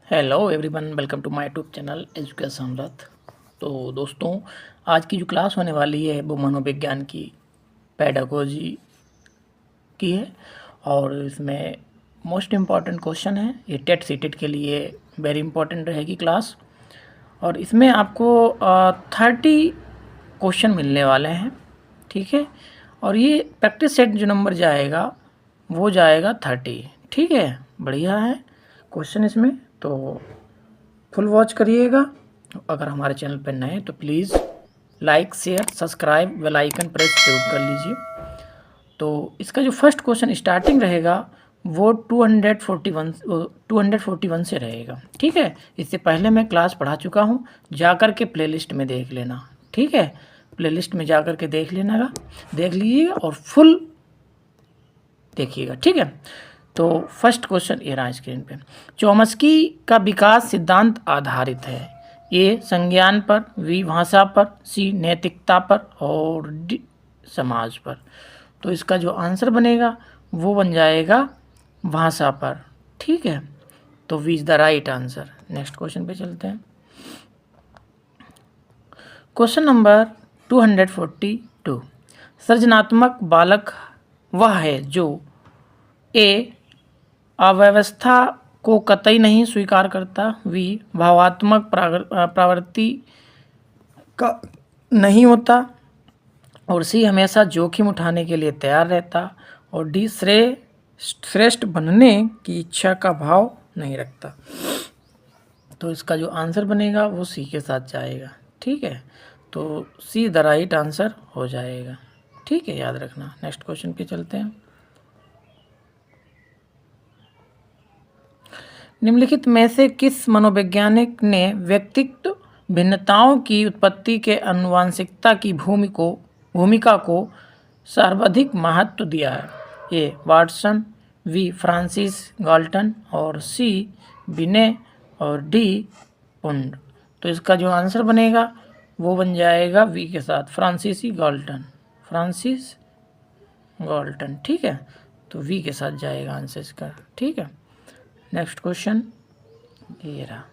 Hello everyone, welcome to my YouTube channel education Rath. तो दोस्तों, आज की जो क्लास होने वाली है वो मनोविज्ञान की पेडागोजी की है और इसमें मोस्ट इम्पॉर्टेंट क्वेश्चन है। ये टेट सीटेट के लिए वेरी इंपॉर्टेंट रहेगी क्लास। और इसमें आपको 30 क्वेश्चन मिलने वाले हैं, ठीक है। और ये प्रैक्टिस सेट जो नंबर जाएगा वो जाएगा 30, ठीक है। बढ़िया है क्वेश्चन इसमें, तो फुल वॉच करिएगा। अगर हमारे चैनल पर नए हैं तो please like share subscribe bell icon press जरूर कर लीजिए। तो इसका जो फर्स्ट क्वेश्चन स्टार्टिंग रहेगा वो 241 से रहेगा, ठीक है। इससे पहले मैं क्लास पढ़ा चुका हूँ, जाकर के प्लेलिस्ट में देख लेना, ठीक है। प्लेलिस्ट में जाकर के देख लीजिएगा और फुल देखिएगा, ठीक है। तो फर्स्ट क्वेश्चन ये रहा स्क्रीन पे। चोम्स्की का विकास सिद्धांत आधारित है ए संज्ञान पर, बी भाषा पर, सी नैतिकता पर और डी समाज पर। तो इसका जो आंसर बनेगा वो बन जाएगा भाषा पर, ठीक है। तो B is the right answer. Next question पे चलते हैं। Question number 242। सृजनात्मक बालक वह है जो ए अव्यवस्था को कतई नहीं स्वीकार करता, बी भावात्मक प्रवृत्ति का नहीं होता और सी हमेशा जोखिम उठाने के लिए तैयार रहता और डी श्रेष्ठ बनने की इच्छा का भाव नहीं रखता। तो इसका जो आंसर बनेगा वो सी के साथ जाएगा, ठीक है। तो सी द राइट आंसर हो जाएगा, ठीक है, याद रखना। नेक्स्ट क्वेश्चन पे चलते हैं। निम्नलिखित में से किस मनोवैज्ञानिक ने व्यक्तित्व भिन्नताओं की उत्पत्ति के आनुवंशिकता की भूमिका को सर्वाधिक महत्व दिया है? ए वाटसन, बी फ्रांसिस गाल्टन और सी बिने और डी पुंड। तो इसका जो आंसर बनेगा वो बन जाएगा वी के साथ फ्रांसिस गाल्टन, ठीक है। तो वी के साथ जाएगा आंसर इसका, ठीक है। नेक्स्ट क्वेश्चन ये रहा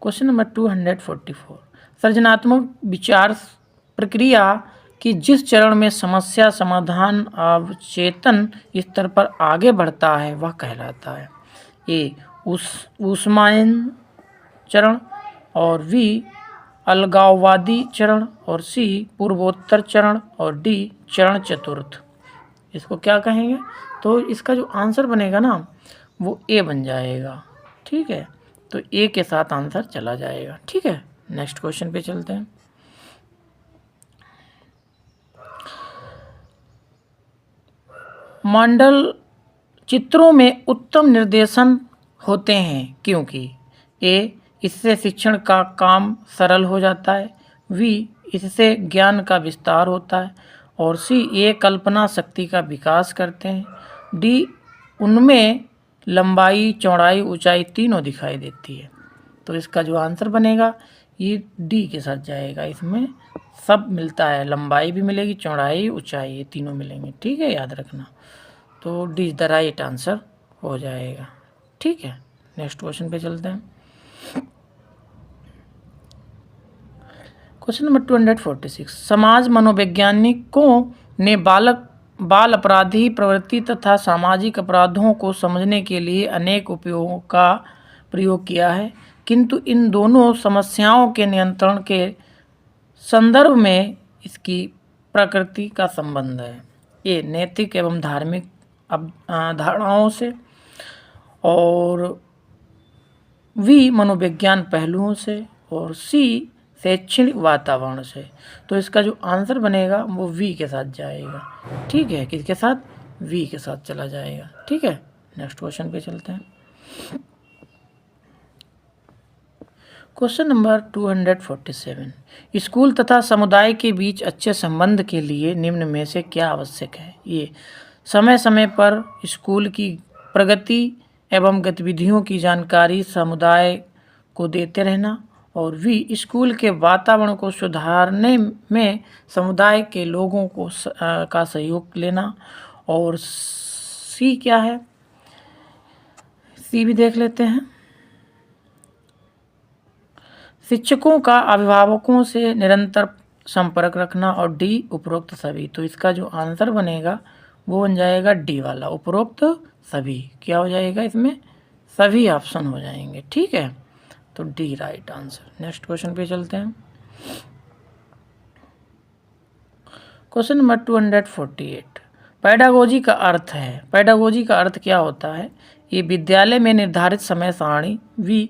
क्वेश्चन नंबर 244। सृजनात्मक विचार प्रक्रिया की जिस चरण में समस्या समाधान अवचेतन स्तर पर आगे बढ़ता है वह कहलाता है? ए ऊष्मायन चरण और बी अलगाववादी चरण और सी पूर्वोत्तर चरण और डी चरण चतुर्थ। इसको क्या कहेंगे? तो इसका जो आंसर बनेगा ना वो ए बन जाएगा, ठीक है। तो ए के साथ आंसर चला जाएगा, ठीक है। नेक्स्ट क्वेश्चन पे चलते हैं। मंडल चित्रों में उत्तम निर्देशन होते हैं क्योंकि ए इससे शिक्षण का काम सरल हो जाता है, बी इससे ज्ञान का विस्तार होता है और सी ये कल्पना शक्ति का विकास करते हैं, डी उनमें लंबाई चौड़ाई ऊंचाई तीनों दिखाई देती है। तो इसका जो आंसर बनेगा ये डी के साथ जाएगा। इसमें सब मिलता है, लंबाई भी मिलेगी, चौड़ाई ऊंचाई, ये तीनों मिलेंगे, ठीक है, याद रखना। तो D is the right answer हो जाएगा, ठीक है। नेक्स्ट क्वेश्चन पे चलते हैं। Question number 246। समाज मनोवैज्ञानिकों ने बाल अपराधी प्रवृत्ति तथा सामाजिक अपराधों को समझने के लिए अनेक उपायों का प्रयोग किया है, किंतु इन दोनों समस्याओं के नियंत्रण के संदर्भ में इसकी प्रकृति का संबंध है। ये नैतिक एवं धार्मिक धारणाओं से और वी मनोविज्ञान पहलुओं से और सी शैक्षणिक वातावरण से। तो इसका जो आंसर बनेगा वो वी के साथ जाएगा, ठीक है। किसके साथ? वी के साथ चला जाएगा, ठीक है। नेक्स्ट क्वेश्चन पे चलते हैं। Question number 247। स्कूल तथा समुदाय के बीच अच्छे संबंध के लिए निम्न में से क्या आवश्यक है? ये समय समय पर स्कूल की प्रगति एवं गतिविधियों की जानकारी समुदाय को देते रहना और भी स्कूल के वातावरण को सुधारने में समुदाय के लोगों को का सहयोग लेना और सी क्या है? सी भी देख लेते हैं। शिक्षकों का अभिभावकों से निरंतर संपर्क रखना, और डी उपरोक्त सभी। तो इसका जो आंसर बनेगा वो बन जाएगा डी वाला, उपरोक्त सभी। क्या हो जाएगा इसमें? सभी ऑप्शन हो जाएंगे। ठीक है, तो D right answer. Next question पे चलते हैं। क्वेश्चन नंबर 248, पैडागोजी का अर्थ है। पैडागोजी का अर्थ क्या होता है? ये विद्यालय में निर्धारित समय सारणी, वी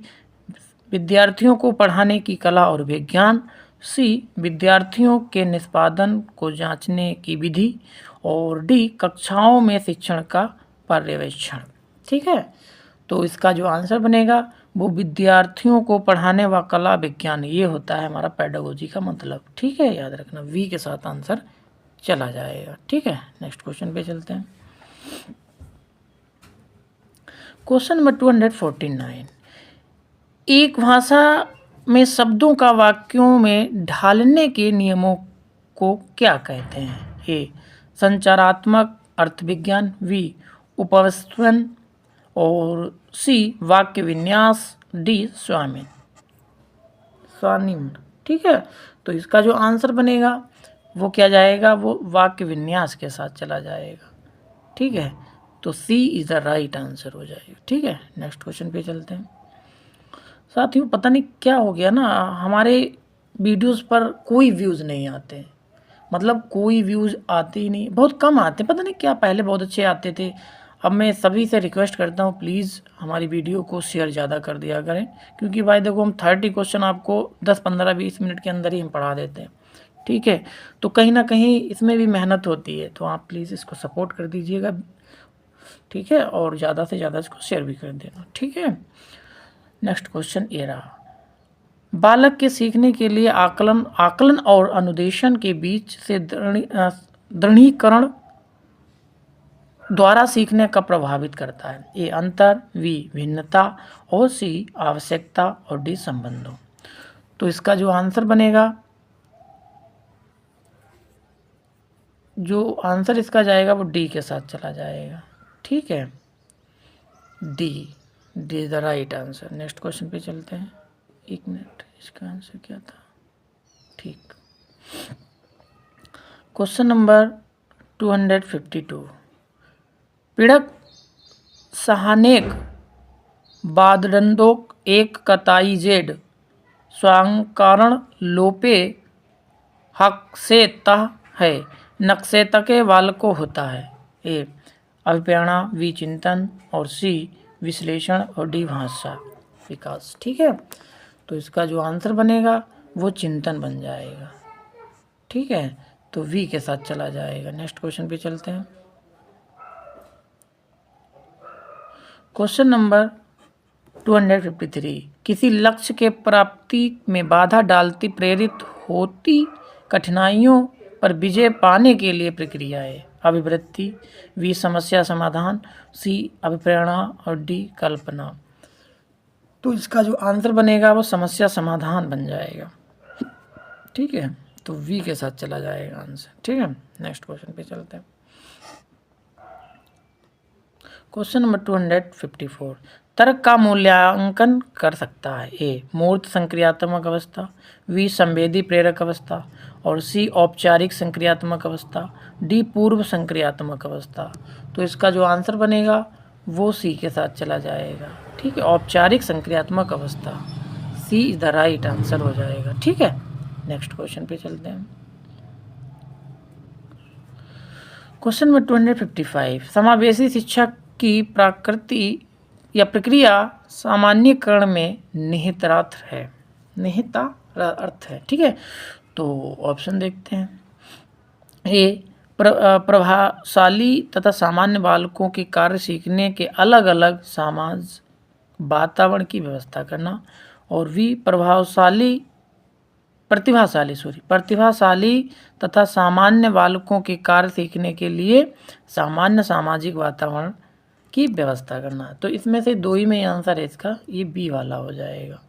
विद्यार्थियों को पढ़ाने की कला और विज्ञान, सी विद्यार्थियों के निष्पादन को जांचने की विधि, और डी कक्षाओं में शिक्षण का पर्यवेक्षण। ठीक है, तो इसका जो आंसर बनेगा वो विद्यार्थियों को पढ़ाने व कला विज्ञान, ये होता है हमारा पैडागोजी का मतलब। ठीक है, याद रखना वी के साथ आंसर चला जाएगा। ठीक है, नेक्स्ट क्वेश्चन पे चलते हैं। क्वेश्चन नंबर 249, एक भाषा में शब्दों का वाक्यों में ढालने के नियमों को क्या कहते हैं? ए संचारात्मक अर्थ विज्ञान, वी उपवस्तन, और सी वाक्य विन्यास, डी स्वामिन। ठीक है, तो इसका जो आंसर बनेगा वो क्या जाएगा? वो वाक्य विन्यास के साथ चला जाएगा। ठीक है, तो सी इज द राइट आंसर हो जाएगा। ठीक है, नेक्स्ट क्वेश्चन पे चलते हैं। साथियों, पता नहीं क्या हो गया ना, हमारे वीडियोस पर कोई व्यूज़ नहीं आते, मतलब कोई व्यूज़ आते ही नहीं, बहुत कम आते। पता नहीं क्या, पहले बहुत अच्छे आते थे। अब मैं सभी से रिक्वेस्ट करता हूँ, प्लीज़ हमारी वीडियो को शेयर ज़्यादा कर दिया करें, क्योंकि भाई देखो हम 30 क्वेश्चन आपको 10, 15, 20 मिनट के अंदर ही हम पढ़ा देते हैं। ठीक है, तो कहीं ना कहीं इसमें भी मेहनत होती है, तो आप प्लीज़ इसको सपोर्ट कर दीजिएगा। ठीक है, और ज़्यादा से ज़्यादा इसको शेयर भी कर देना। ठीक है, नेक्स्ट क्वेश्चन ये रहा, बालक के सीखने के लिए आकलन और अनुदेशन के बीच से दृढ़ीकरण द्वारा सीखने का प्रभावित करता है? ए अंतर, वी भिन्नता, और सी आवश्यकता, और डी संबंधों। तो इसका जो आंसर बनेगा, जो आंसर इसका जाएगा वो डी के साथ चला जाएगा। ठीक है, D is the right answer. Next question पे चलते हैं। एक मिनट, इसका आंसर क्या था? ठीक, क्वेश्चन नंबर 252, पीड़क सहानेक बादडंदोक एक कताई जेड स्वांकारण लोपे हक से तह है नक्शेता के वाल को होता है? ए अभिप्रेरणा, वी चिंतन, और सी विश्लेषण, और डी भाषा विकास। ठीक है, तो इसका जो आंसर बनेगा वो चिंतन बन जाएगा। ठीक है, तो वी के साथ चला जाएगा। नेक्स्ट क्वेश्चन पे चलते हैं। क्वेश्चन नंबर 253, किसी लक्ष्य के प्राप्ति में बाधा डालती प्रेरित होती कठिनाइयों पर विजय पाने के लिए प्रक्रिया है? अभिवृत्ति, वी समस्या समाधान, सी अभिप्रेरणा, और डी कल्पना। तो इसका जो आंसर बनेगा वो समस्या समाधान बन जाएगा। ठीक है, तो वी के साथ चला जाएगा आंसर। ठीक है, नेक्स्ट क्वेश्चन पे चलते हैं। क्वेश्चन नंबर 254, तर्क का मूल्यांकन कर सकता है? ए मूर्त संक्रियात्मक अवस्था, वी संवेदी प्रेरक अवस्था, और सी औपचारिक संक्रियात्मक अवस्था, डी पूर्व संक्रियात्मक अवस्था। तो इसका जो आंसर बनेगा वो सी के साथ चला जाएगा। ठीक है, औपचारिक संक्रियात्मक अवस्था, सी इज द राइट आंसर हो जाएगा। ठीक है, नेक्स्ट क्वेश्चन पे चलते हैं। क्वेश्चन नंबर 255, समावेशी शिक्षा की प्रकृति या प्रक्रिया सामान्यकरण में निहितार्थ है? निहितार्थ है। ठीक है, तो ऑप्शन देखते हैं। ए प्रभावशाली तथा सामान्य बालकों के कार्य सीखने के अलग अलग समाज वातावरण की व्यवस्था करना, और वी प्रतिभाशाली तथा सामान्य बालकों के कार्य सीखने के लिए सामान्य सामाजिक वातावरण की व्यवस्था करना। तो इसमें से दो ही में आंसर है इसका, ये बी वाला हो जाएगा।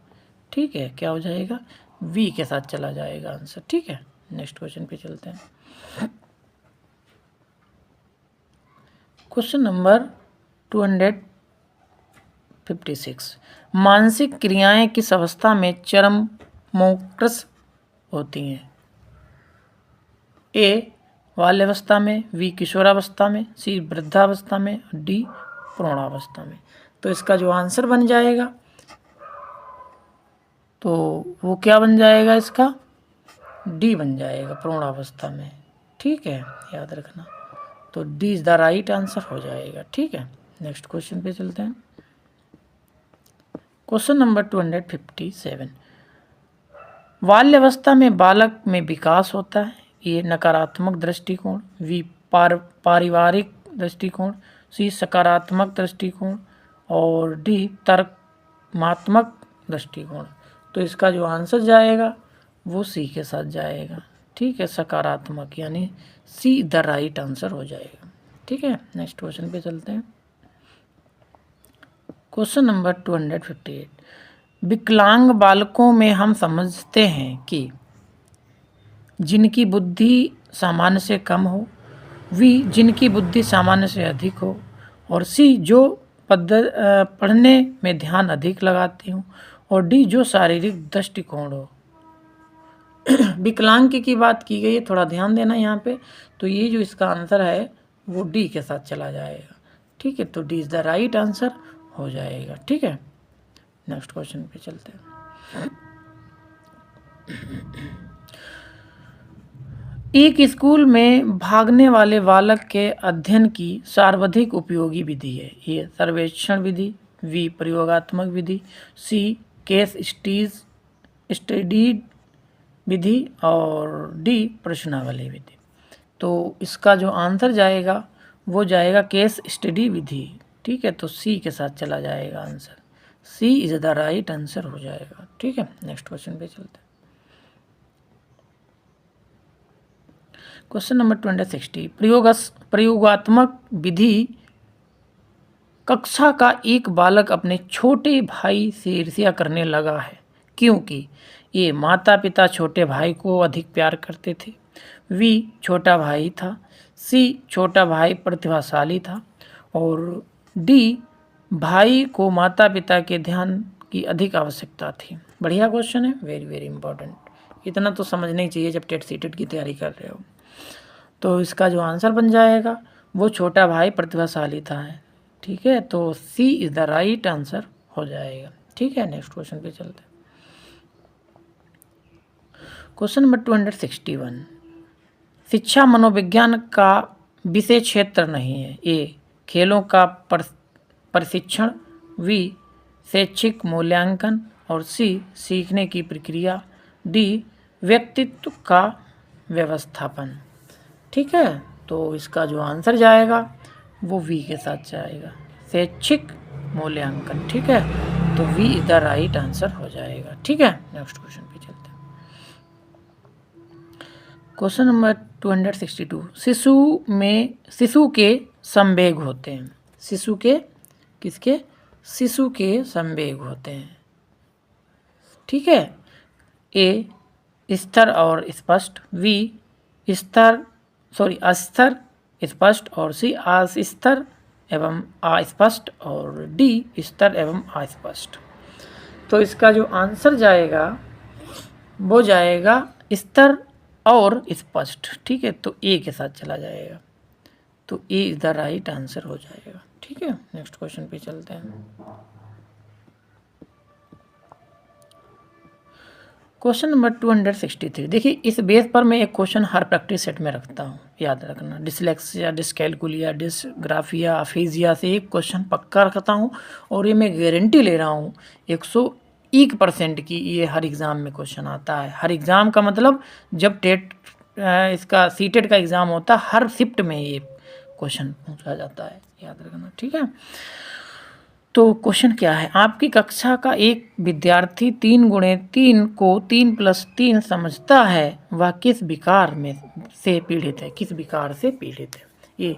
ठीक है, क्या हो जाएगा? वी के साथ चला जाएगा आंसर। ठीक है, नेक्स्ट क्वेश्चन पे चलते हैं। Question number 56। मानसिक क्रियाएं किस अवस्था में चरमोत्कर्ष होती हैं? ए बाल्यावस्था में, बी किशोरावस्था में, सी वृद्धावस्था में, डी प्रौढ़ावस्था में। तो इसका जो आंसर बन जाएगा तो वो क्या बन जाएगा, इसका डी बन जाएगा, प्रौढ़ावस्था में। ठीक है, याद रखना। तो D is the right answer हो जाएगा। ठीक है, नेक्स्ट क्वेश्चन पे चलते हैं। Question number 257। बाल्यावस्था में बालक में विकास होता है। ये नकारात्मक दृष्टिकोण, वी पारिवारिक दृष्टिकोण, सी सकारात्मक दृष्टिकोण और डी तर्कमात्मक दृष्टिकोण। तो इसका जो आंसर जाएगा वो सी के साथ जाएगा। ठीक है, सकारात्मक, यानी सी द राइट आंसर हो जाएगा। ठीक है, नेक्स्ट क्वेश्चन पे चलते हैं। Question number 258। विकलांग बालकों में हम समझते हैं कि जिनकी बुद्धि सामान्य से कम हो, वी जिनकी बुद्धि सामान्य से अधिक हो, और सी जो पढ़ने में ध्यान अधिक लगाते हो, और डी जो शारीरिक दृष्टिकोण हो। विकलांग की बात की गई है, थोड़ा ध्यान देना यहाँ पे। तो ये जो इसका आंसर है वो डी के साथ चला जाएगा। ठीक है, तो D is the right answer हो जाएगा। ठीक है, नेक्स्ट क्वेश्चन पे चलते हैं। एक स्कूल में भागने वाले बालक के अध्ययन की सर्वाधिक उपयोगी विधि है। ये सर्वेक्षण विधि, वी प्रयोगात्मक विधि, सी केस स्टडी विधि और डी प्रश्नावली विधि। तो इसका जो आंसर जाएगा वो जाएगा केस स्टडी विधि। ठीक है, तो सी के साथ चला जाएगा answer. C is the right answer हो जाएगा। ठीक है, नेक्स्ट क्वेश्चन पे चलते हैं। Question number 260। प्रयोगात्मक विधि। कक्षा का एक बालक अपने छोटे भाई से ईर्ष्या करने लगा है क्योंकि ये माता पिता छोटे भाई को अधिक प्यार करते थे, वी छोटा भाई था, सी छोटा भाई प्रतिभाशाली था, और डी भाई को माता पिता के ध्यान की अधिक आवश्यकता थी। बढ़िया क्वेश्चन है, वेरी वेरी इंपॉर्टेंट। इतना तो समझना ही चाहिए जब टेट सीटेट की तैयारी कर रहे हो। तो इसका जो आंसर बन जाएगा वो छोटा भाई प्रतिभाशाली था है। ठीक है, तो सी इज द राइट आंसर हो जाएगा। ठीक है, नेक्स्ट क्वेश्चन पे चलते हैं। Question number 261। शिक्षा मनोविज्ञान का विषय क्षेत्र नहीं है। ए खेलों का प्रशिक्षण, वी शैक्षिक मूल्यांकन, और सी सीखने की प्रक्रिया, डी व्यक्तित्व का व्यवस्थापन। ठीक है, तो इसका जो आंसर जाएगा वो वी के साथ जाएगा, शैक्षिक मूल्यांकन। ठीक है, तो B is the right answer हो जाएगा। ठीक है, नेक्स्ट क्वेश्चन पे चलते हैं। Question number 262। शिशु के संवेग होते हैं। शिशु के संवेग होते हैं। ठीक है, ए स्थिर और स्पष्ट, वी अस्थिर स्पष्ट, और सी अस्थिर एवं अस्पष्ट, और डी स्थिर एवं अस्पष्ट। तो इसका जो आंसर जाएगा वो जाएगा स्थिर और स्पष्ट। ठीक है, तो ए के साथ चला जाएगा। तो ए इज द राइट आंसर हो जाएगा। ठीक है, नेक्स्ट क्वेश्चन पे चलते हैं। Question number 263। देखिए, इस बेस पर मैं एक क्वेश्चन हर प्रैक्टिस सेट में रखता हूँ, याद रखना। डिसलेक्सिया, डिसकैलकुलिया, डिसग्राफिया, अफेजिया से एक क्वेश्चन पक्का रखता हूँ, और ये मैं गारंटी ले रहा हूँ 101% की ये हर एग्ज़ाम में क्वेश्चन आता है। हर एग्ज़ाम का मतलब जब टेट इसका सीटेट का एग्ज़ाम होता है, हर शिफ्ट में ये क्वेश्चन पूछा जाता है, याद रखना। ठीक है, तो क्वेश्चन क्या है? आपकी कक्षा का एक विद्यार्थी 3 को 3+3 समझता है, वह किस विकार से पीड़ित है? किस विकार से पीड़ित है? ए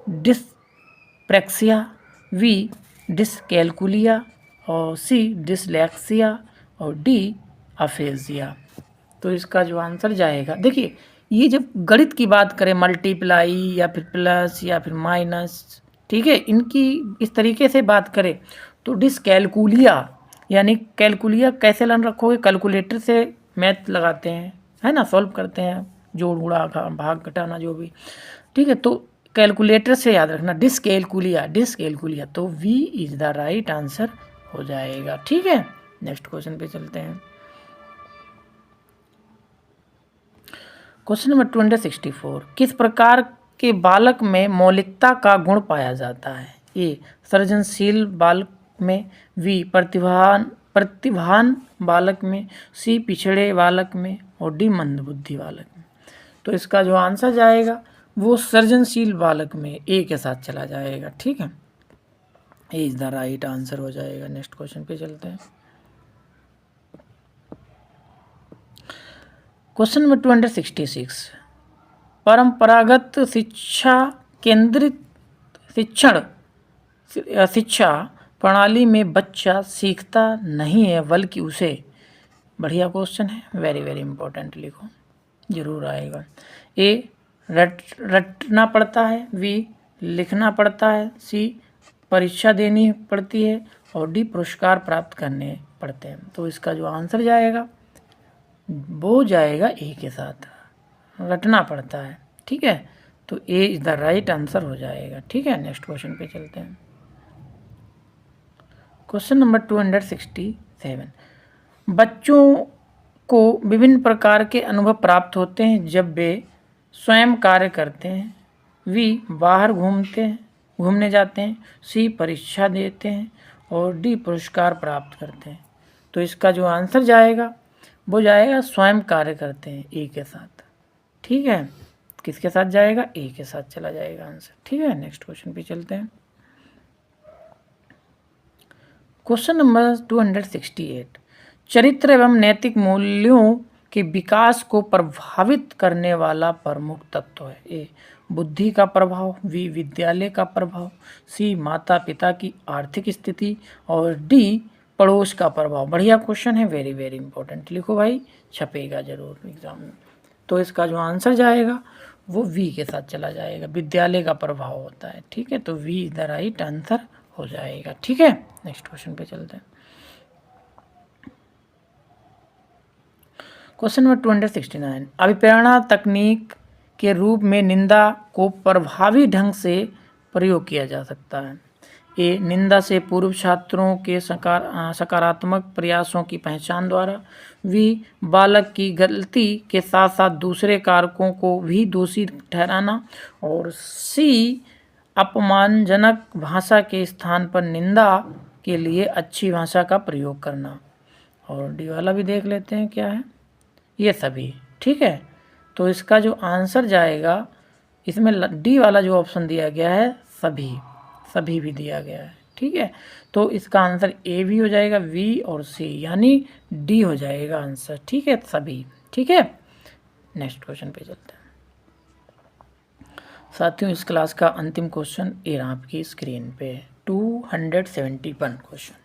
डिसप्रैक्सिया, वी डिसकैलकुलिया, और सी डिसलेक्सिया, और डी अफेजिया। तो इसका जो आंसर जाएगा, देखिए ये जब गणित की बात करें, मल्टीप्लाई या फिर प्लस या फिर माइनस, ठीक है, इनकी इस तरीके से बात करें तो डिसकैलकुलिया, यानी कैलकुलिया कैसे लन रखोगे, कैलकुलेटर से मैथ लगाते हैं, है ना, सॉल्व करते हैं, जोड़ गुणा भाग घटाना जो भी, ठीक है। तो कैलकुलेटर से याद रखना, डिसकैलकुलिया, डिसकैलकुलिया, तो B is the right answer हो जाएगा, ठीक है। नेक्स्ट क्वेश्चन पे चलते हैं। क्वेश्चन नंबर 264, किस प्रकार के बालक में मौलिकता का गुण पाया जाता है? ए सृजनशील बालक में, बी प्रतिभावान बालक में, सी पिछड़े बालक में, और डी मंदबुद्धि बालक में। तो इसका जो आंसर जाएगा वो सृजनशील बालक में, ए के साथ चला जाएगा, ठीक है। ए इज द राइट आंसर हो जाएगा। नेक्स्ट क्वेश्चन पे चलते हैं। क्वेश्चन नंबर 266, परंपरागत शिक्षा केंद्रित शिक्षा प्रणाली में बच्चा सीखता नहीं है बल्कि उसे, बढ़िया क्वेश्चन है, वेरी वेरी इंपॉर्टेंट, लिखो जरूर आएगा। ए रटना पड़ता है, बी लिखना पड़ता है, सी परीक्षा देनी पड़ती है, और डी पुरस्कार प्राप्त करने पड़ते हैं। तो इसका जो आंसर जाएगा वो जाएगा ए के साथ, रटना पड़ता है, ठीक है। तो ए इज द राइट आंसर हो जाएगा, ठीक है। नेक्स्ट क्वेश्चन पे चलते हैं। क्वेश्चन नंबर 267, बच्चों को विभिन्न प्रकार के अनुभव प्राप्त होते हैं जब वे स्वयं कार्य करते हैं, वी बाहर घूमने जाते हैं, सी परीक्षा देते हैं, और डी पुरस्कार प्राप्त करते हैं। तो इसका जो आंसर जाएगा वो जाएगा स्वयं कार्य करते हैं, ए के साथ, ठीक है। किसके साथ जाएगा? ए के साथ चला जाएगा आंसर, ठीक है। नेक्स्ट क्वेश्चन पे चलते हैं। क्वेश्चन नंबर 268, चरित्र एवं नैतिक मूल्यों के विकास को प्रभावित करने वाला प्रमुख तत्व है। ए बुद्धि का प्रभाव, बी विद्यालय का प्रभाव, सी माता पिता की आर्थिक स्थिति, और डी पड़ोस का प्रभाव। बढ़िया क्वेश्चन है, वेरी वेरी इंपॉर्टेंट, लिखो भाई, छपेगा जरूर एग्जाम में। तो इसका जो आंसर जाएगा वो वी के साथ चला जाएगा, विद्यालय का प्रभाव होता है, ठीक है। तो B is the right answer हो जाएगा, ठीक है। नेक्स्ट क्वेश्चन पे चलते हैं। क्वेश्चन नंबर 269, अभिप्रेरणा तकनीक के रूप में निंदा को प्रभावी ढंग से प्रयोग किया जा सकता है। ए निंदा से पूर्व छात्रों के सकारात्मक प्रयासों की पहचान द्वारा, बी बालक की गलती के साथ साथ दूसरे कारकों को भी दोषी ठहराना, और सी अपमानजनक भाषा के स्थान पर निंदा के लिए अच्छी भाषा का प्रयोग करना। और डी वाला भी देख लेते हैं क्या है, ये सभी, ठीक है। तो इसका जो आंसर जाएगा, इसमें डी वाला जो ऑप्शन दिया गया है सभी भी दिया गया है, ठीक है। तो इसका आंसर ए भी हो जाएगा, वी और सी, यानी डी हो जाएगा आंसर, ठीक है, सभी, ठीक है। नेक्स्ट क्वेश्चन पे चलते हैं साथियों। इस क्लास का अंतिम क्वेश्चन ये आपकी स्क्रीन पे 271 क्वेश्चन,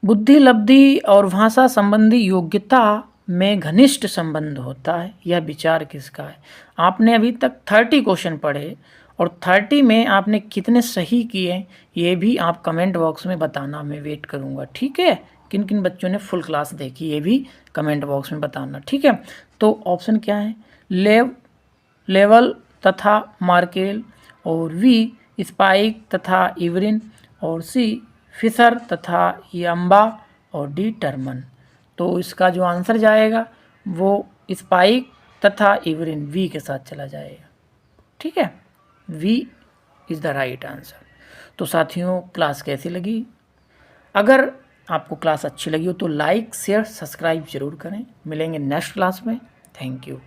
बुद्धि लब्धि और भाषा संबंधी योग्यता में घनिष्ठ संबंध होता है, यह विचार किसका है? आपने अभी तक 30 क्वेश्चन पढ़े, और 30 में आपने कितने सही किए ये भी आप कमेंट बॉक्स में बताना, मैं वेट करूँगा, ठीक है। किन किन बच्चों ने फुल क्लास देखी ये भी कमेंट बॉक्स में बताना, ठीक है। तो ऑप्शन क्या है? लेवल तथा मार्केल, और वी स्पाइक तथा इवरिन, और सी फिशर तथा यम्बा, और डी टर्मन। तो इसका जो आंसर जाएगा वो स्पाइक तथा इवरिन, वी के साथ चला जाएगा, ठीक है। B is the right answer. तो साथियों, क्लास कैसी लगी? अगर आपको क्लास अच्छी लगी हो तो लाइक शेयर सब्सक्राइब जरूर करें। मिलेंगे नेक्स्ट क्लास में। Thank you.